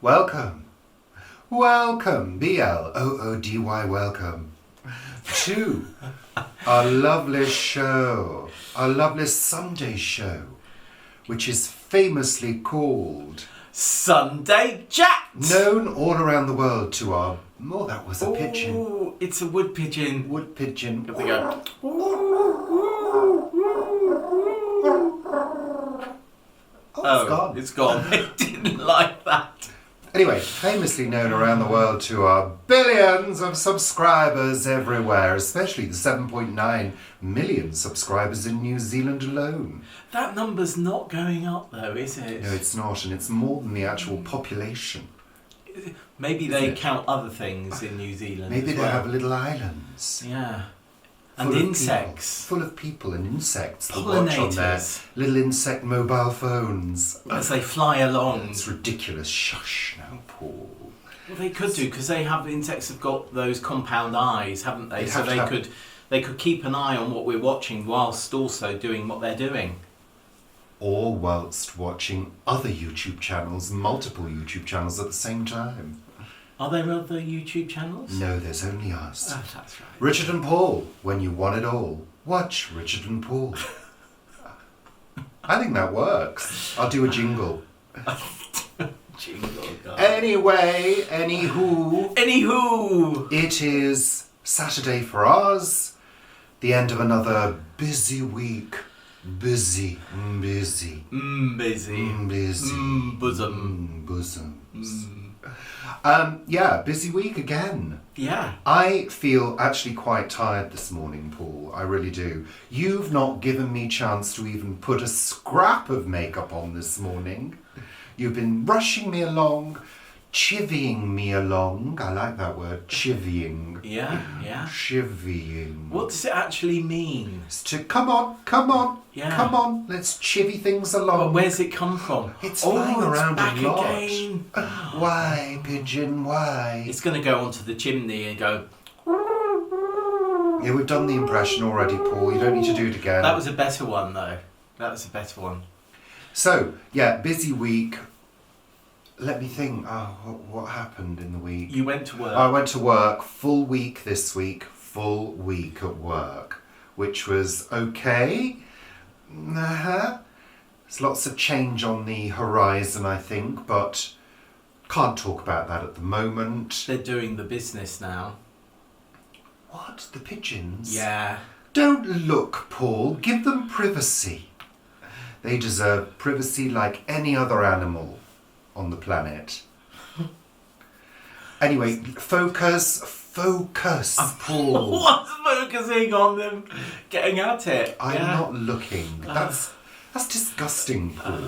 Welcome, B-L-O-O-D-Y, welcome to our lovely show, our lovely Sunday show, which is famously called Sunday Chat! Known all around the world to our... Oh, that was a pigeon. Oh, it's a wood pigeon. Wood pigeon. Here we go. Oh, it's gone. It didn't like that. Anyway, famously known around the world to our billions of subscribers everywhere, especially the 7.9 million subscribers in New Zealand alone. That number's not going up though, is it? No, it's not, and it's more than the actual population. Maybe they count other things in New Zealand. Maybe as they well. have little islands. Yeah. And insects. Full of people and insects that watch on their Pollinators. little insect mobile phones. As they fly along. It's ridiculous. Shush now, Paul. Well, they could do, because insects have got those compound eyes, haven't they? So they could keep an eye on what we're watching whilst also doing what they're doing. Or whilst watching other YouTube channels, multiple YouTube channels at the same time. Are there other YouTube channels? No, there's only us. Oh, that's right. Richard and Paul, when you want it all, watch Richard and Paul. I think that works. I'll do a jingle. Jingle, God. Anyway, anywho, It is Saturday for us, the end of another busy week. Busy. Busy. Bosoms. Busy week again. Yeah. I feel actually quite tired this morning, Paul. I really do. You've not given me chance to even put a scrap of makeup on this morning. You've been rushing me along, chivying me along. I like that word, chivying. Yeah. Chivying. What does it actually mean? It's to come on, let's chivvy things along. Well, where's it come from? It's flying around back a lot. again. Why, pigeon, why? It's going to go onto the chimney and go... Yeah, we've done the impression already, Paul. You don't need to do it again. That was a better one, though. So, busy week. Let me think. What happened in the week? You went to work. I went to work. Full week this week. Full week at work. Which was okay. There's lots of change on the horizon, I think, but can't talk about that at the moment. They're doing the business now. What? The pigeons? Yeah. Don't look, Paul. Give them privacy. They deserve privacy like any other animal on the planet. Anyway, focus, Paul. What's focusing on them getting at it? I'm not looking. That's disgusting, Paul.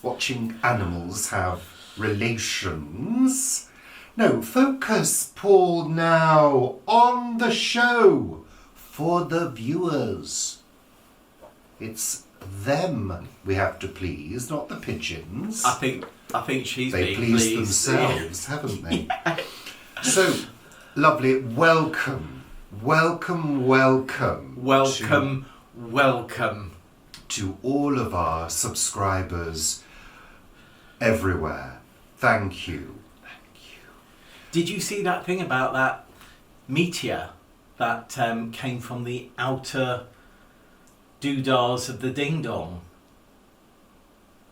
Watching animals have relations. No, focus, Paul, now on the show for the viewers. It's them we have to please, not the pigeons. I think she's they being pleased themselves, haven't they? Yeah. So, lovely. Welcome to all of our subscribers everywhere. Thank you. Did you see that thing about that meteor that came from the outer doodahs of the ding dong?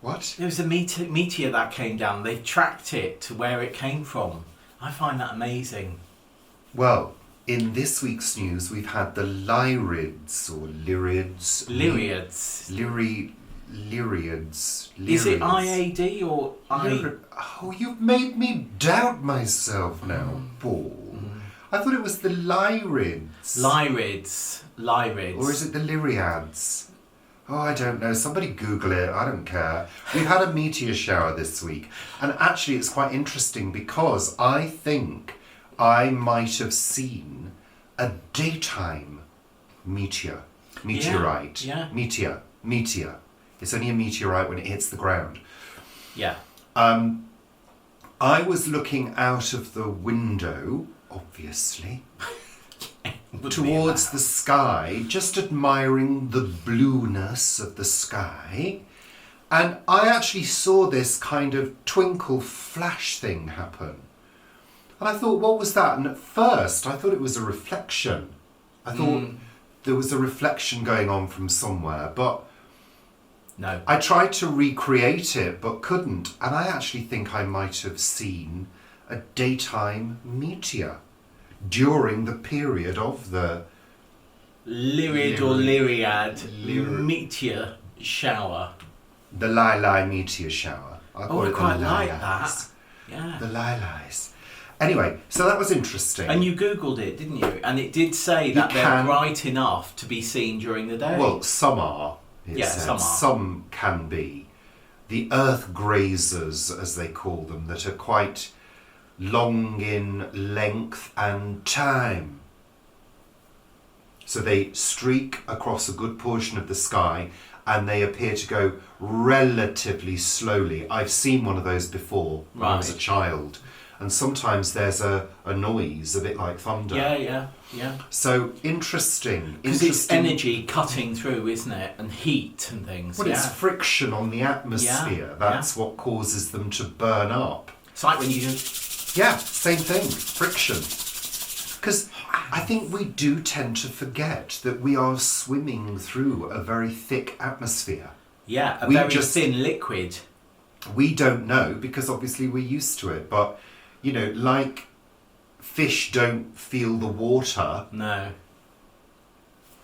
What? There was a meteor that came down. They tracked it to where it came from. I find that amazing. Well, in this week's news, we've had the Lyrids or Lyrids. Lyrids. Is it IAD or I? Oh, you've made me doubt myself now, Paul. I thought it was the Lyrids. Lyrids. Or is it the Lyriads? Oh, I don't know. Somebody Google it. I don't care. We've had a meteor shower this week. And actually, it's quite interesting because I think I might have seen a daytime meteorite. Yeah. Meteor. It's only a meteorite when it hits the ground. Yeah. I was looking out of the window, obviously, towards the sky, just admiring the blueness of the sky. And I actually saw this kind of twinkle flash thing happen. And I thought, what was that? And at first, I thought it was a reflection. I thought there was a reflection going on from somewhere. But no. I tried to recreate it, but couldn't. And I actually think I might have seen a daytime meteor during the period of the Lyrid or Lyriad meteor shower. The Lai meteor shower. I call I it quite the like Lai. that. Yeah. The Lais. Anyway, so that was interesting. And you Googled it, didn't you? And it did say that they're bright enough to be seen during the day. Well, some are. Some are. Some can be. The earth grazers, as they call them, that are quite long in length and time. So they streak across a good portion of the sky and they appear to go relatively slowly. I've seen one of those before when I was a child. And sometimes there's a noise, a bit like thunder. Yeah. So interesting. Because it's energy cutting through, isn't it? And heat and things. Well, it's friction on the atmosphere. That's what causes them to burn up. It's like when you... Yeah, same thing. Friction. Because I think we do tend to forget that we are swimming through a very thick atmosphere. Yeah, a very thin liquid. We don't know because obviously we're used to it. But, you know, like fish don't feel the water. No.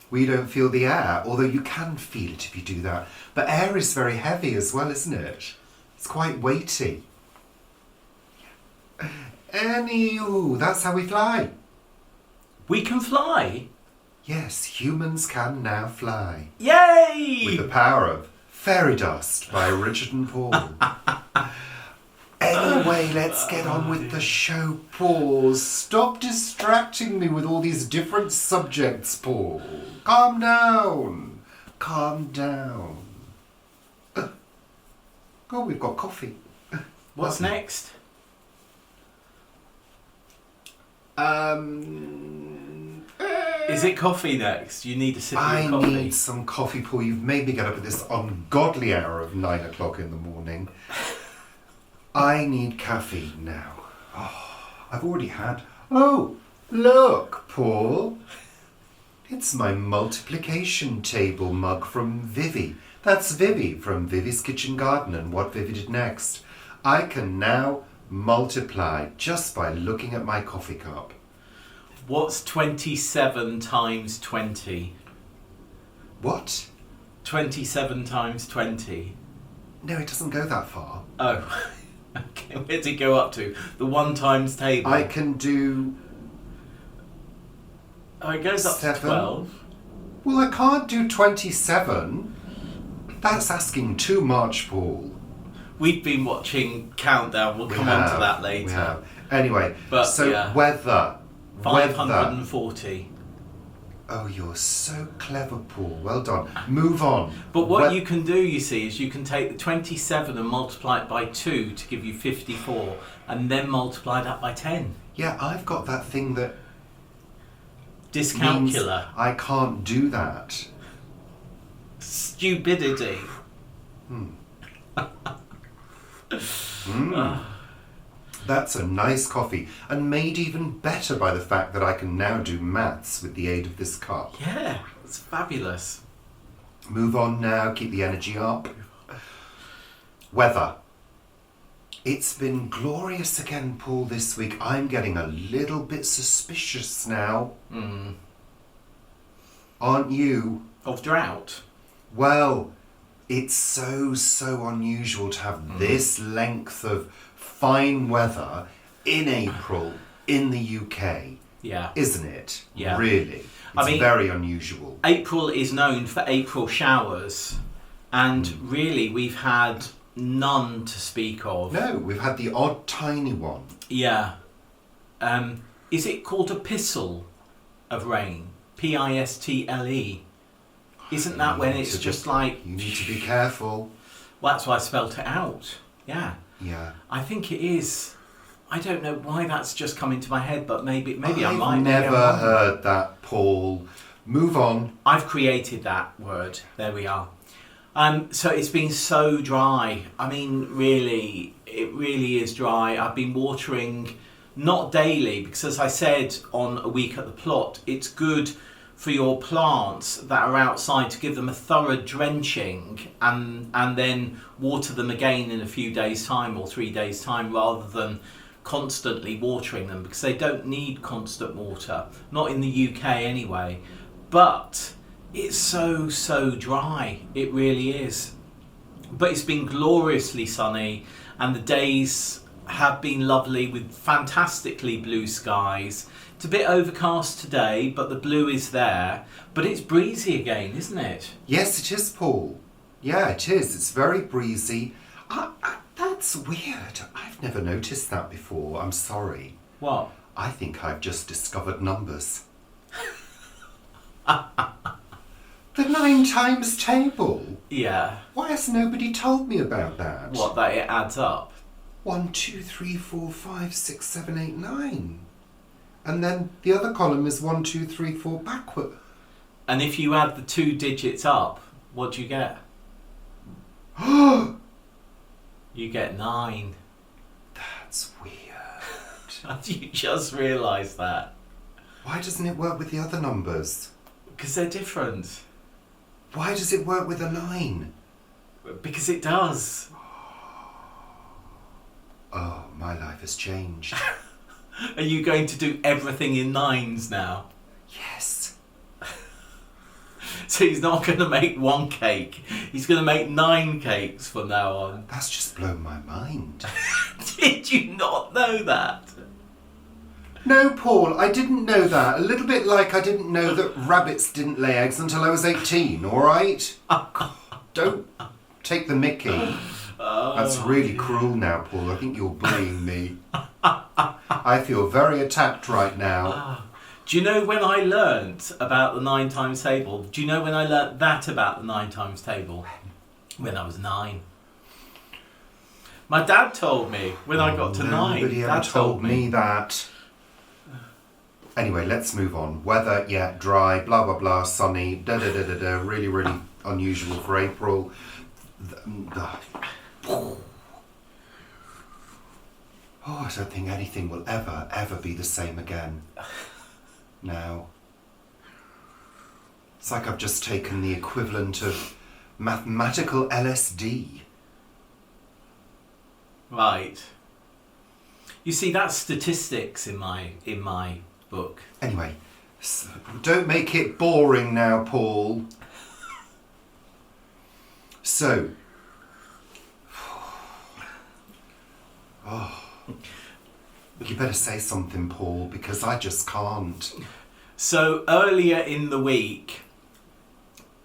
We don't feel the air, although you can feel it if you do that. But air is very heavy as well, isn't it? It's quite weighty. Anywho, that's how we fly. We can fly? Yes, humans can now fly. Yay! With the power of Fairy Dust by Richard and Paul. Anyway, let's get on with the show, Paul. Stop distracting me with all these different subjects, Paul. Calm down. Calm down. Oh, we've got coffee. What's next? Is it coffee next? You need a sip of coffee. I need some coffee, Paul. You've made me get up at this ungodly hour of 9 o'clock in the morning. I need caffeine now. Oh, I've already had... Oh, look, Paul. It's my multiplication table mug from Vivi. That's Vivi from Vivi's Kitchen Garden and What Vivi Did Next. I can now multiply just by looking at my coffee cup. What's 27 times 20? What? 27 times 20. No, it doesn't go that far. Oh, okay. Where'd it go up to? The 1 times table. I can do... Oh, it goes up 7. to 12. Well, I can't do 27. That's asking too much, Paul. We've been watching Countdown. We'll come on to that later. We have. Anyway, But, so yeah. weather. 540. Oh, you're so clever, Paul. Well done. Move on. But what you can do, you see, is you can take the 27 and multiply it by 2 to give you 54, and then multiply that by 10. Yeah, I've got that thing that... Dyscalcular. I can't do that. Stupidity. That's a nice coffee, and made even better by the fact that I can now do maths with the aid of this cup. Yeah, it's fabulous. Move on now, keep the energy up. Weather. It's been glorious again, Paul, this week. I'm getting a little bit suspicious now. Aren't you? Of drought? Well, it's so unusual to have this length of fine weather in April in the UK. Yeah. Isn't it? Yeah. Really. It's very unusual. April is known for April showers, and really we've had none to speak of. No, we've had the odd tiny one. Yeah. Is it called a pistle of rain? Pistle. Isn't that when it's just like... You need to be careful. Well, that's why I spelt it out. Yeah. Yeah. I think it is. I don't know why that's just come into my head, but maybe I might. I've never heard that, Paul. Move on. I've created that word. There we are. So it's been so dry. I mean, really, it really is dry. I've been watering, not daily, because as I said on A Week at the Plot, it's good for your plants that are outside to give them a thorough drenching and then water them again in a few days' time or 3 days' time, rather than constantly watering them, because they don't need constant water, not in the UK anyway. But it's so dry, it really is. But it's been gloriously sunny, and the days have been lovely with fantastically blue skies. It's a bit overcast today, but the blue is there. But it's breezy again, isn't it? Yes, it is, Paul. Yeah, it is. It's very breezy. That's weird. I've never noticed that before. I'm sorry. What? I think I've just discovered numbers. The 9 times table. Yeah. Why has nobody told me about that? What, that it adds up? 1, 2, 3, 4, 5, 6, 7, 8, 9. And then the other column is 1, 2, 3, 4 backward. And if you add the 2 digits up, what do you get? You get 9. That's weird. You just realised that. Why doesn't it work with the other numbers? Because they're different. Why does it work with a 9? Because it does. Oh, my life has changed. Are you going to do everything in 9s now? Yes. So he's not going to make 1 cake. He's going to make 9 cakes from now on. That's just blown my mind. Did you not know that? No, Paul, I didn't know that. A little bit like I didn't know that rabbits didn't lay eggs until I was 18, all right? Don't take the mickey. That's really cruel now, Paul. I think you're bullying me. I feel very attacked right now. Do you know when I learnt about the 9 times table? Do you know when I learnt that about the 9 times table? When I was 9. My dad told me when I got to 9. Nobody ever told me that. Anyway, let's move on. Weather, yeah, dry, blah, blah, blah, sunny, da-da-da-da-da, really, really unusual for April. Oh, I don't think anything will ever be the same again. Now. It's like I've just taken the equivalent of mathematical LSD. Right. You see, that's statistics in my book. Anyway, don't make it boring now, Paul. So. Oh. You better say something, Paul, because I just can't. So earlier in the week,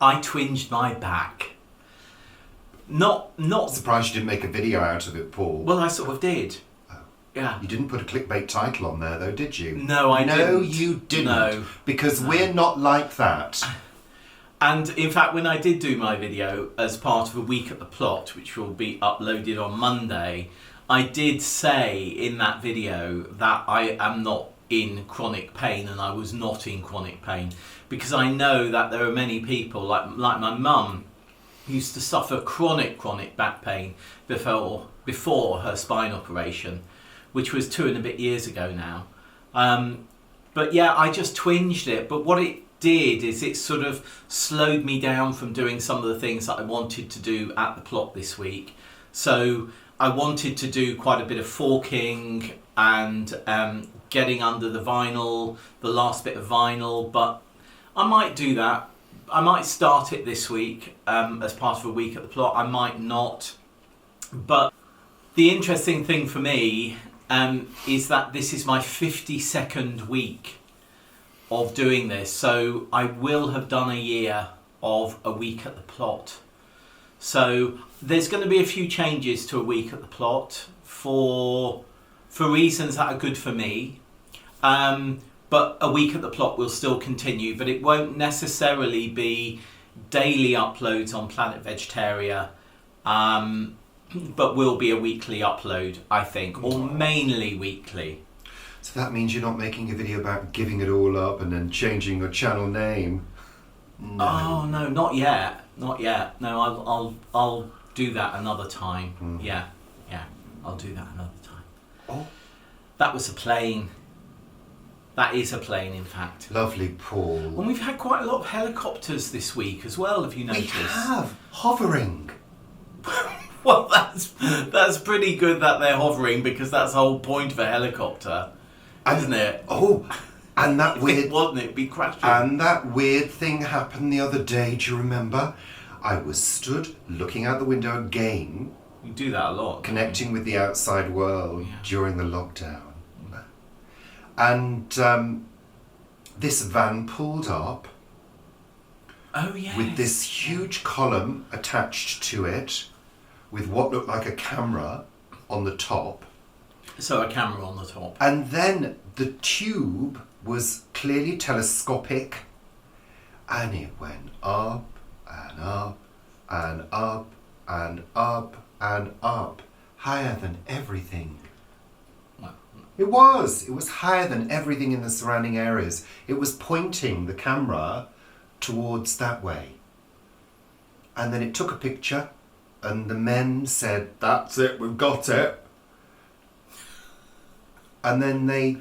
I twinged my back. Not. Surprised you didn't make a video out of it, Paul. Well, I sort of did. Oh. Yeah. You didn't put a clickbait title on there, though, did you? No, I didn't. No, you didn't. No. Because we're not like that. And in fact, when I did do my video as part of A Week at the Plot, which will be uploaded on Monday, I did say in that video that I am not in chronic pain, and I was not in chronic pain, because I know that there are many people, like my mum, used to suffer chronic back pain before her spine operation, which was 2 and a bit years ago now. But yeah, I just twinged it. But what it did is it sort of slowed me down from doing some of the things that I wanted to do at the plot this week. So I wanted to do quite a bit of forking and getting under the vinyl, the last bit of vinyl, but I might do that. I might start it this week as part of A Week at the Plot. I might not. But the interesting thing for me is that this is my 52nd week of doing this. So I will have done a year of A Week at the Plot. So there's going to be a few changes to A Week at the Plot for reasons that are good for me. But A Week at the Plot will still continue, but it won't necessarily be daily uploads on Planet Vegetaria, but will be a weekly upload, I think, or mainly weekly. So that means you're not making a video about giving it all up and then changing your channel name? No. Oh no, not yet. Not yet. No, I'll do that another time. Yeah. I'll do that another time. Oh. That was a plane. That is a plane, in fact. Lovely, Paul. And we've had quite a lot of helicopters this week as well, have you noticed? We have. Hovering. Well, that's pretty good that they're hovering, because that's the whole point of a helicopter, isn't it? Oh, and that If weird... it wasn't, it'd be crashing. And that weird thing happened the other day, do you remember? I was stood looking out the window again, You do that a lot. connecting with the outside world during the lockdown. And this van pulled up Oh, yeah. with this huge column attached to it with what looked like a camera on the top. So a camera on the top. And then the tube was clearly telescopic, and it went up and up and up and up and up, higher than everything. Well, It was higher than everything in the surrounding areas. It was pointing the camera towards that way. And then it took a picture, and the men said, "That's it, we've got it." And then they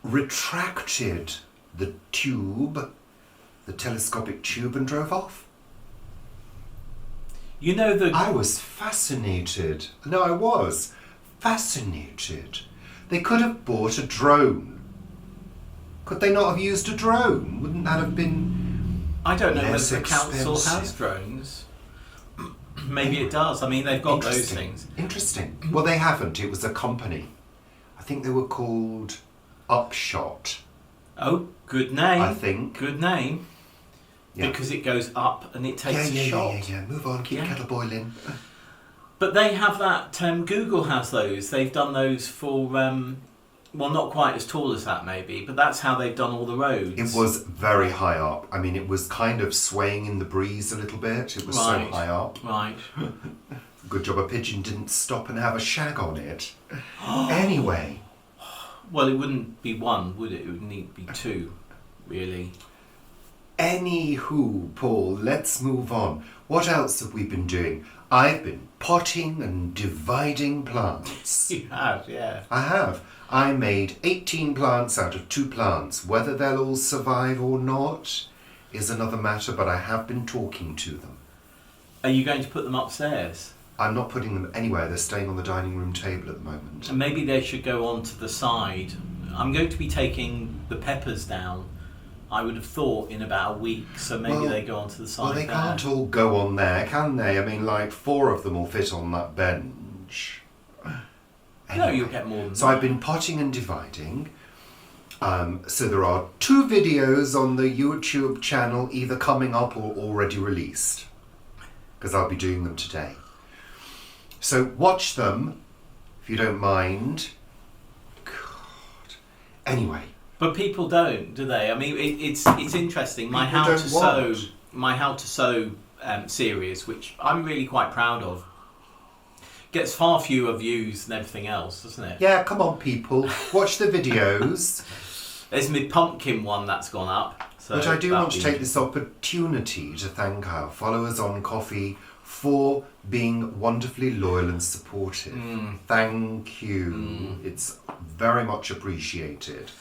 retracted the tube, the telescopic tube, and drove off. you know the... I was fascinated. No, I was fascinated. They could have bought a drone. Could they not have used a drone? Wouldn't that have been I don't know less whether the council expensive? has drones. Maybe it does. I mean, they've got those things. Interesting. Well, they haven't. It was a company. I think they were called Upshot, Oh, good name. I think. Good name. Yeah. Because it goes up and it takes a shot. Yeah. Move on. Keep Yeah. kettle boiling. But they have that, Google has those. They've done those for, well, not quite as tall as that maybe, but that's how they've done all the roads. It was very high up. I mean, it was kind of swaying in the breeze a little bit. It was so Right. high up. Right. Good job a pigeon didn't stop and have a shag on it. Anyway. Well, it wouldn't be one, would it? It would need to be two, really. Anywho, Paul, let's move on. What else have we been doing? I've been potting and dividing plants. You have, yeah. I have. I made 18 plants out of 2 plants. Whether they'll all survive or not is another matter, but I have been talking to them. Are you going to put them upstairs? I'm not putting them anywhere. They're staying on the dining room table at the moment. And maybe they should go on to the side. I'm going to be taking the peppers down, I would have thought, in about a week, so maybe Well- they go on to the side Well, they there. can't all go on there, can they? I mean, like 4 of them will fit on that bench. No, you'll get more than So that. I've been potting and dividing. So there are 2 videos on the YouTube channel, either coming up or already released, because I'll be doing them today. So watch them, if you don't mind. God. Anyway. But people don't, do they? I mean, it's interesting. My People How to don't Sew, what? my How to Sew series, which I'm really quite proud of, gets far fewer views than everything else, doesn't it? Yeah, come on, people. Watch the videos. There's my pumpkin one that's gone up. So But I do that'll want to be- take this opportunity to thank our followers on Coffee for being wonderfully loyal and supportive. Thank you. It's very much appreciated.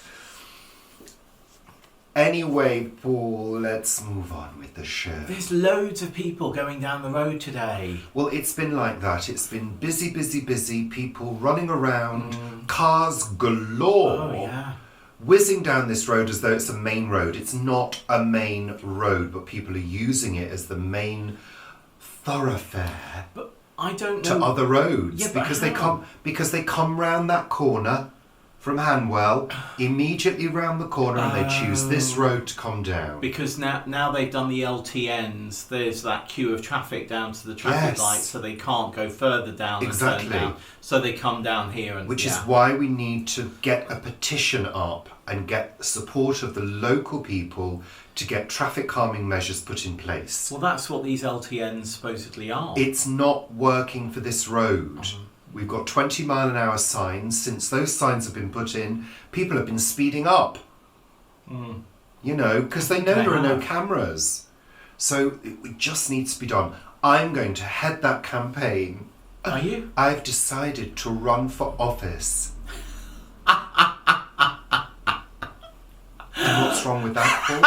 Anyway, Paul, let's move on with the show. There's loads of people going down the road today. Well, it's been like that. It's been busy, busy, busy. People running around, cars galore. Oh, yeah. Whizzing down this road as though it's a main road. It's not a main road, but people are using it as the main thoroughfare But I don't know. to other roads. Yeah, but because they come round that corner from Hanwell, immediately round the corner, and they choose this road to come down. Because now they've done the LTNs, there's that queue of traffic down to the traffic Yes. light, so they can't go further down Exactly. and turn down. So they come down here and Which is why we need to get a petition up and get support of the local people to get traffic calming measures put in place. Well, that's what these LTNs supposedly are. It's not working for this road. We've got 20-mile-an-hour signs. Since those signs have been put in, people have been speeding up. You know, because they know They there are no have. cameras. So it just needs to be done. I'm going to head that campaign. Are you? I've decided to run for office. And what's wrong with that, Paul?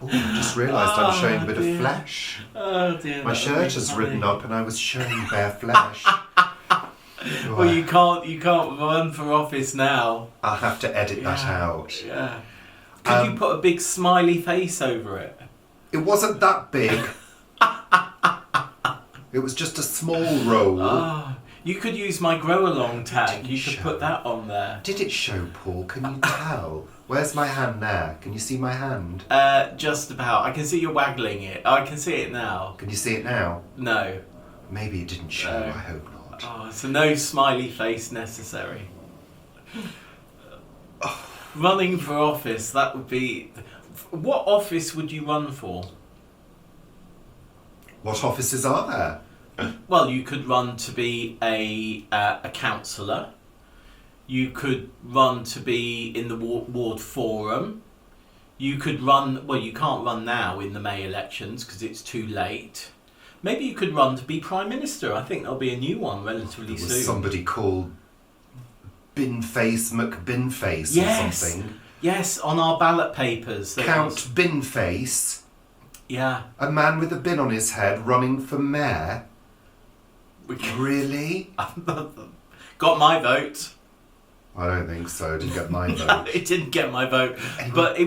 Oh, I just realised I'm showing a bit of flesh. Oh dear. My shirt is written up and I was showing bare flesh. Well, you can't run for office now. I'll have to edit that out. Yeah. Could you put a big smiley face over it? It wasn't that big. It was just a small roll. Oh, you could use my grow along tag. You could show. put that on there. Did it show, Paul? Can you tell? Where's my hand there? Can you see my hand? Just about. I can see you waggling it. I can see it now. Can you see it now? No. Maybe it didn't show. No. I hope not. Oh, so no smiley face necessary. Running for office, that would be... What office would you run for? What offices are there? Well, you could run to be a councillor. You could run to be in the ward forum. You could run... Well, you can't run now in the May elections because it's too late. Maybe you could run to be Prime Minister. I think there'll be a new one relatively There soon. was somebody called Binface McBinface or something. Yes, on our ballot papers. Count Binface, Yeah. a man with a bin on his head running for mayor. Really? Got my vote. I don't think so. Didn't get my vote. It didn't get my vote, Anyway. but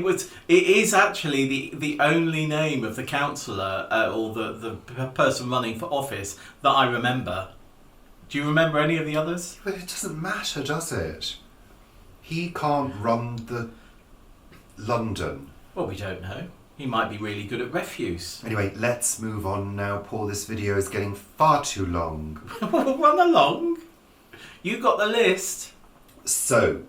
it is actually the only name of the councillor or the person running for office that I remember. Do you remember any of the others? But it doesn't matter, does it? He can't run the London. Well, we don't know. He might be really good at refuse. Anyway, let's move on now, Paul. This video is getting far too long. Run along. You got the list. So,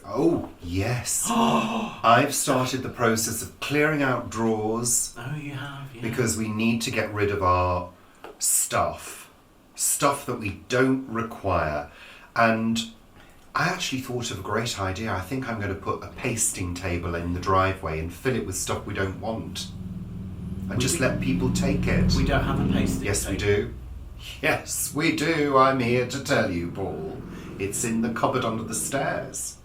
oh, yes. I've started the process of clearing out drawers Oh, you have, yeah. because we need to get rid of our stuff that we don't require. And I actually thought of a great idea. I think I'm going to put a pasting table in the driveway and fill it with stuff we don't want. And just let people take it. We don't have a pasting Yes, we table. do. Yes, we do. I'm here to tell you, Paul. It's in the cupboard under the stairs.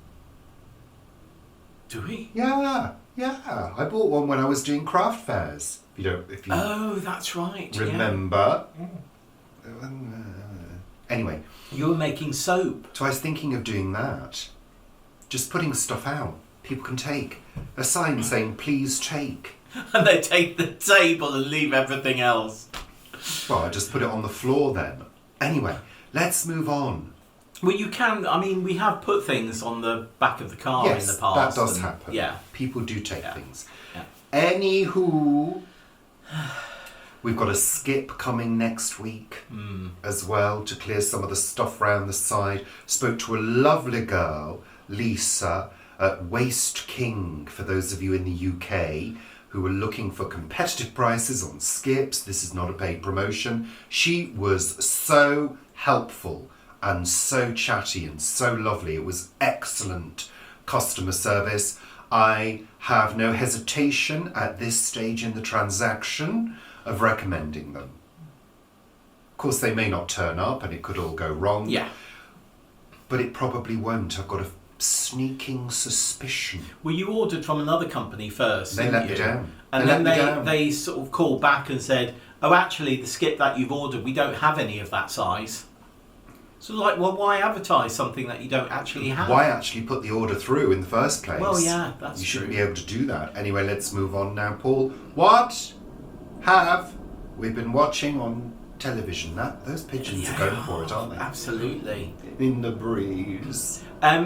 Do we? Yeah. I bought one when I was doing craft fairs. If you Oh, that's right. remember. Anyway, You were making soap. so I was thinking of doing that. Just putting stuff out. People can take. A sign saying, please take. And they take the table and leave everything else. Well, I just put it on the floor then. Anyway, let's move on. Well, you can. I mean, we have put things on the back of the car Yes, in the past. that does and- happen. Yeah. People do take Yeah. things. Yeah. Anywho, we've got a skip coming next week as well to clear some of the stuff around the side. Spoke to a lovely girl, Lisa, at Waste King, for those of you in the UK who are looking for competitive prices on skips. This is not a paid promotion. She was so helpful and so chatty and so lovely. It was excellent customer service. I have no hesitation at this stage in the transaction of recommending them. Of course, they may not turn up and it could all go wrong. Yeah. But it probably won't. I've got a sneaking suspicion. Well, you ordered from another company first. They didn't let me you? down. And They then let me down. they sort of called back and said, "Oh, actually, the skip that you've ordered, we don't have any of that size." So, like, well, why advertise something that you don't actually have? Why actually put the order through in the first place? Well, yeah, that's You shouldn't true. be able to do that. Anyway, let's move on now, Paul. What have we been watching on television? Those pigeons are going for it, aren't they? Absolutely. In the breeze.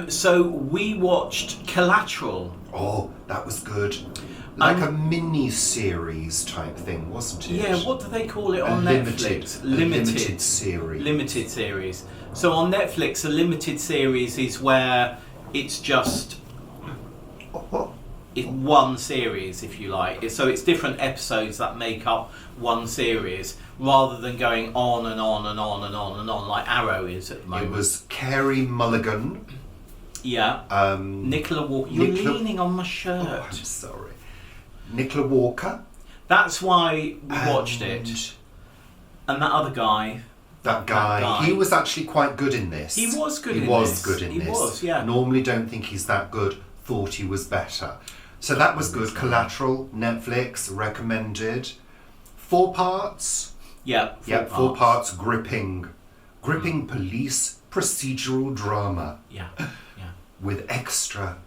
So we watched Collateral. Oh, that was good. Like a mini-series type thing, wasn't it? Yeah, what do they call it A on Netflix? limited series. Limited series. So on Netflix, a limited series is where it's just it's one series, if you like. So it's different episodes that make up one series, rather than going on and on and on and on and on like Arrow is at the moment. It was Carey Yeah. Nicola Walker. You're leaning on my shirt. Oh, I'm sorry. Nicola Walker. That's why we watched it. And that other guy. That guy. He was actually quite good in this. He was good in this. He was good in this. He was, yeah. Normally don't think he's that good. Thought he was better. So that was good. Collateral, Netflix, recommended. 4 parts. Yeah, 4 parts. Gripping police procedural drama. Yeah. With extra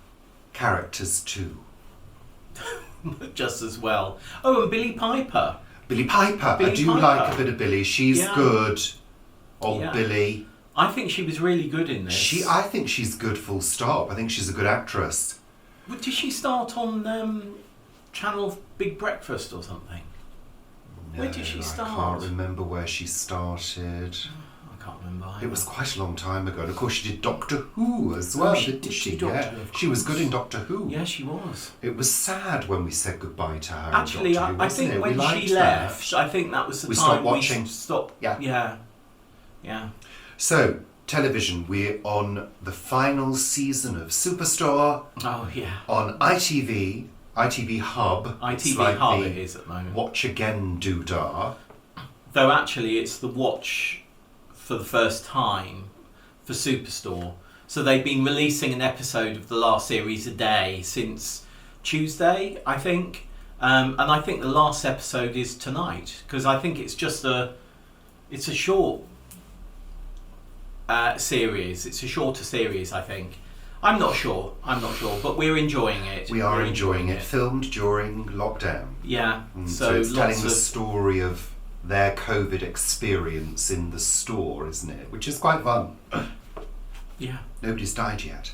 characters too. Just as well. Oh, and Billie Piper. I do like a bit of Billie. She's good. Yeah. Billie. I think she was really good in this. I think she's good, full stop. I think she's a good actress. Did she start on Channel Big Breakfast or something? No, where did she start? I can't remember where she started. I can't remember either. It was quite a long time ago. And of course she did Doctor Who as well, didn't she? Yeah. She was good in Doctor Who. Yeah, she was. It was sad when we said goodbye to her. Actually, in Doctor Who, I think when she left, I think that was the time we stopped. Yeah. So, television, we're on the final season of Superstore. Oh, yeah. On ITV Hub. ITV Hub it is at the moment. Watch Again doodah. Though actually it's the watch for the first time for Superstore. So they've been releasing an episode of the last series a day since Tuesday, I think. And I think the last episode is tonight, because I think it's just it's a short series. It's a shorter series, I think. I'm not sure, but we're enjoying it. We are enjoying it. Filmed during lockdown. Yeah. So it's telling the story of their COVID experience in the store, isn't it? Which is quite fun. Yeah. Nobody's died yet.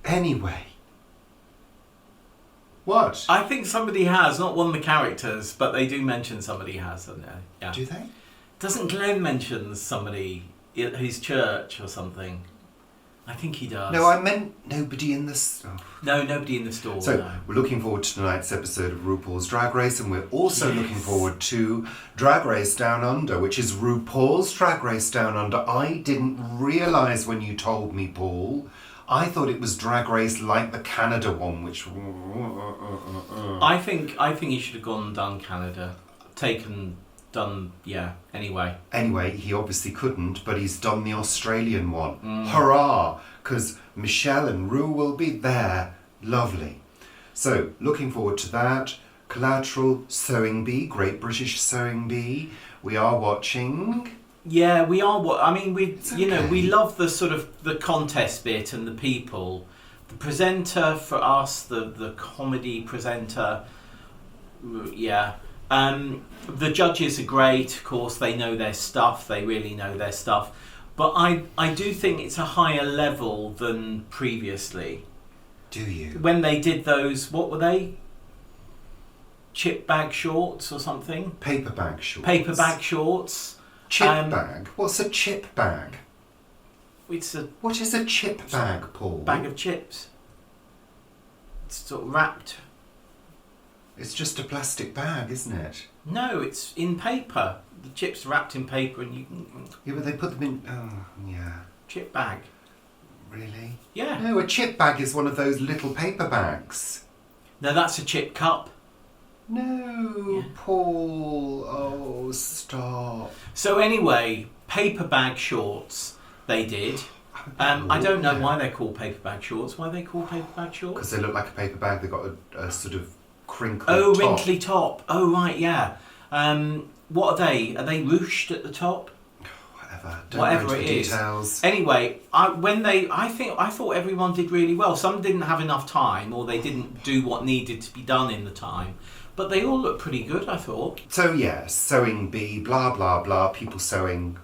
Anyway. What? I think somebody has, not one of the characters, but they do mention somebody has, don't they? Yeah. Do they? Doesn't Glenn mention somebody at his church or something? I think he does. No, I meant nobody in the... No, nobody in the store. So, no. We're looking forward to tonight's episode of RuPaul's Drag Race, and we're also looking forward to Drag Race Down Under, which is RuPaul's Drag Race Down Under. I didn't realise when you told me, Paul. I thought it was Drag Race like the Canada one, which... I think he should have gone and done Canada. Anyway, he obviously couldn't, but he's done the Australian one. Hurrah! Because Michelle and Rue will be there. Lovely. So, looking forward to that. Collateral, Sewing Bee, Great British Sewing Bee. We are watching... Yeah, we are. We love the sort of the contest bit and the people. The presenter for us, the comedy presenter, yeah. The judges are great, of course, they know their stuff, they really know their stuff. But I do think it's a higher level than previously. Do you? When they did those, what were they? Chip bag shorts or something? Paper bag shorts. Paper bag shorts. Chip bag? What's a chip bag? What is a chip bag, Paul? Bag of chips. It's sort of wrapped. It's just a plastic bag, isn't it? No, it's in paper. The chips are wrapped in paper and you can... Yeah, but they put them in... Oh, yeah. Chip bag. Really? Yeah. No, a chip bag is one of those little paper bags. No, that's a chip cup. No, yeah. Paul. Oh, stop. So anyway, paper bag shorts they did. I don't know why they're called paper bag shorts. Why are they called paper bag shorts? Because they look like a paper bag. They've got a sort of crinkled top. Wrinkly top. Oh, right, yeah. What are they? Are they ruched at the top? Whatever it is. Details. Anyway, I thought everyone did really well. Some didn't have enough time, or they didn't do what needed to be done in the time. But they all look pretty good, I thought. So yeah, sewing bee, blah blah blah. People sewing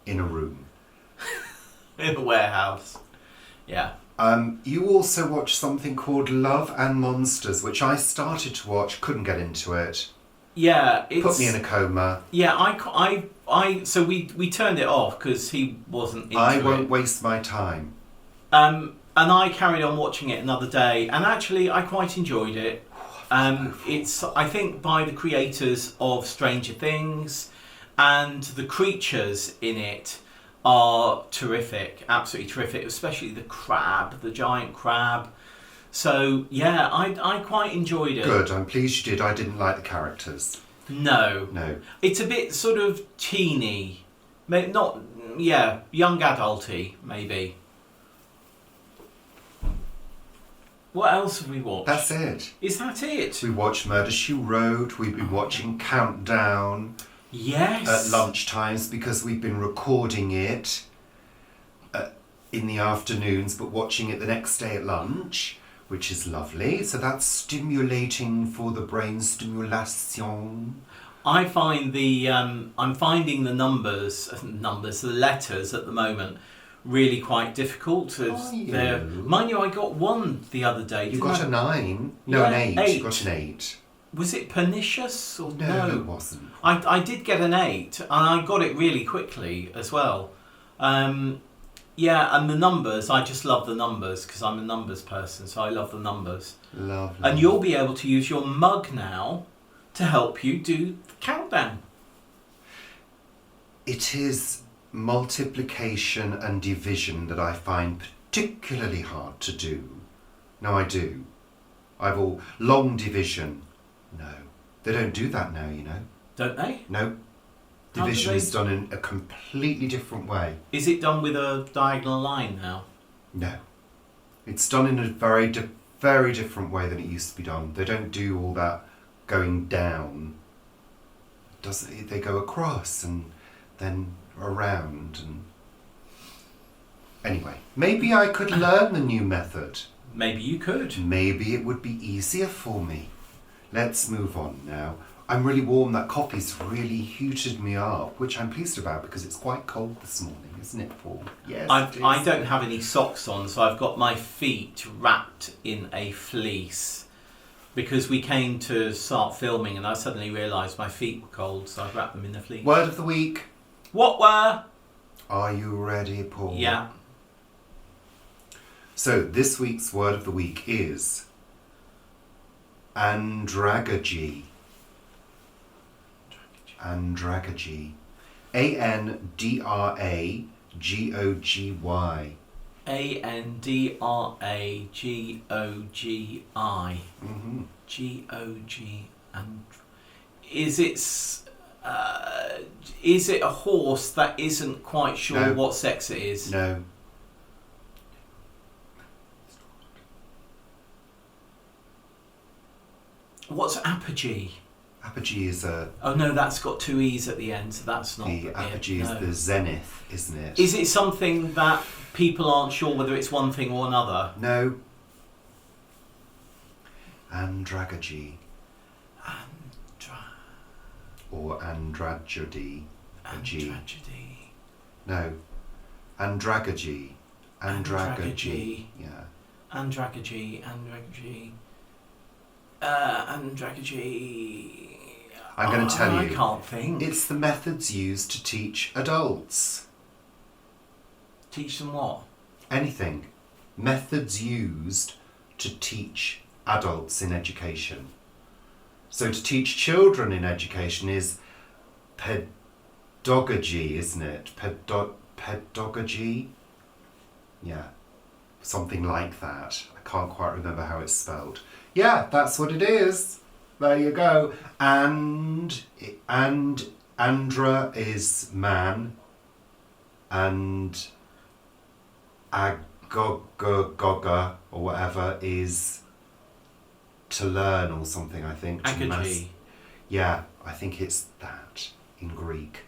in a room, in a warehouse. Yeah. You also watched something called Love and Monsters, which I started to watch, couldn't get into it. Yeah, put me in a coma. Yeah, so we turned it off because he wasn't into it. I won't waste my time. And I carried on watching it another day, and actually I quite enjoyed it. It's, I think, by the creators of Stranger Things, and the creatures in it are terrific, absolutely terrific, especially the crab, the giant crab. So yeah, I quite enjoyed it. Good, I'm pleased you did. I didn't like the characters. No. It's a bit sort of teeny, not young adulty maybe. What else have we watched? That's it. Is that it? We watched Murder, She Wrote. We've been watching Countdown. Yes. At lunchtimes because we've been recording it in the afternoons, but watching it the next day at lunch, which is lovely. So that's stimulating for the brain stimulation. I find I'm finding the the letters at the moment really quite difficult. Mind you, I got one the other day. You got a 9? No, an 8. You got an 8. Was it pernicious or no? No, it wasn't. I did get an 8, and I got it really quickly as well. And the numbers, I just love the numbers because I'm a numbers person, so I love the numbers. Lovely. And you'll be able to use your mug now to help you do the countdown. It is multiplication and division that I find particularly hard to do. No, I do. Long division. No. They don't do that now, you know. Don't they? No. Division is done in a completely different way. Is it done with a diagonal line now? No. It's done in a very different way than it used to be done. They don't do all that going down. They go across and then around and... Anyway, maybe I could learn the new method. Maybe you could. Maybe it would be easier for me. Let's move on now. I'm really warm. That coffee's really heated me up, which I'm pleased about because it's quite cold this morning, isn't it, Paul? Yes. I don't have any socks on, so I've got my feet wrapped in a fleece because we came to start filming and I suddenly realised my feet were cold, so I've wrapped them in a fleece. Word of the week. What were? Are you ready, Paul? Yeah. So this week's word of the week is Andragogy. Andragogy. Andragogy. Andragogi. Mm-hmm. G-O-G. And is it a horse that isn't quite sure what sex it is? No. What's apogee? Apogee is a... Oh no, that's got 2 E's at the end, so that's not... The apogee is the zenith, isn't it? Is it something that people aren't sure whether it's one thing or another? No. Andragogy. Or Andragogy. Andragogy. No. Andragogy. Andragogy. Yeah. Andragogy. Andragogy. I'm going to tell you. I can't think. It's the methods used to teach adults. Teach them what? Anything. Methods used to teach adults in education. So to teach children in education is pedagogy, isn't it? Pedagogy? Yeah. Something like that. I can't quite remember how it's spelled. Yeah, that's what it is. There you go. And Andra is man. And Agoga or whatever is to learn or something, I think. Yeah, I think it's that in Greek.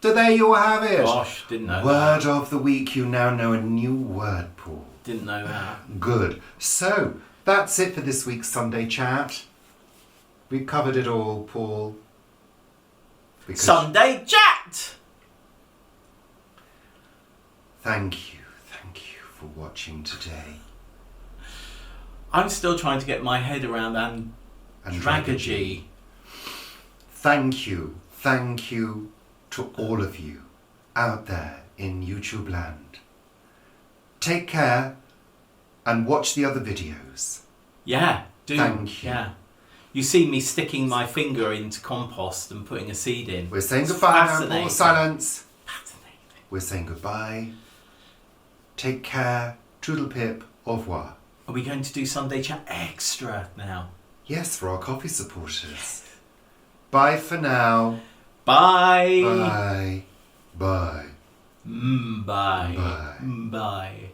So there you have it. Gosh, didn't know Word that. of the week. You now know a new word, Paul. Didn't know that. Good. So, that's it for this week's Sunday Chat. We've covered it all, Paul. Sunday Chat! Thank you for watching today. I'm still trying to get my head around Andragogy. Thank you to all of you out there in YouTube land. Take care and watch the other videos. Yeah, do. Thank you. Yeah. You see me sticking my finger into compost and putting a seed in. We're saying goodbye now, Paul. Silence. Fascinating. We're saying goodbye. Take care. Toodle pip. Au revoir. Are we going to do Sunday Chat Extra now? Yes, for our coffee supporters. Bye for now. Bye. Bye. Bye. Bye. Bye. Bye.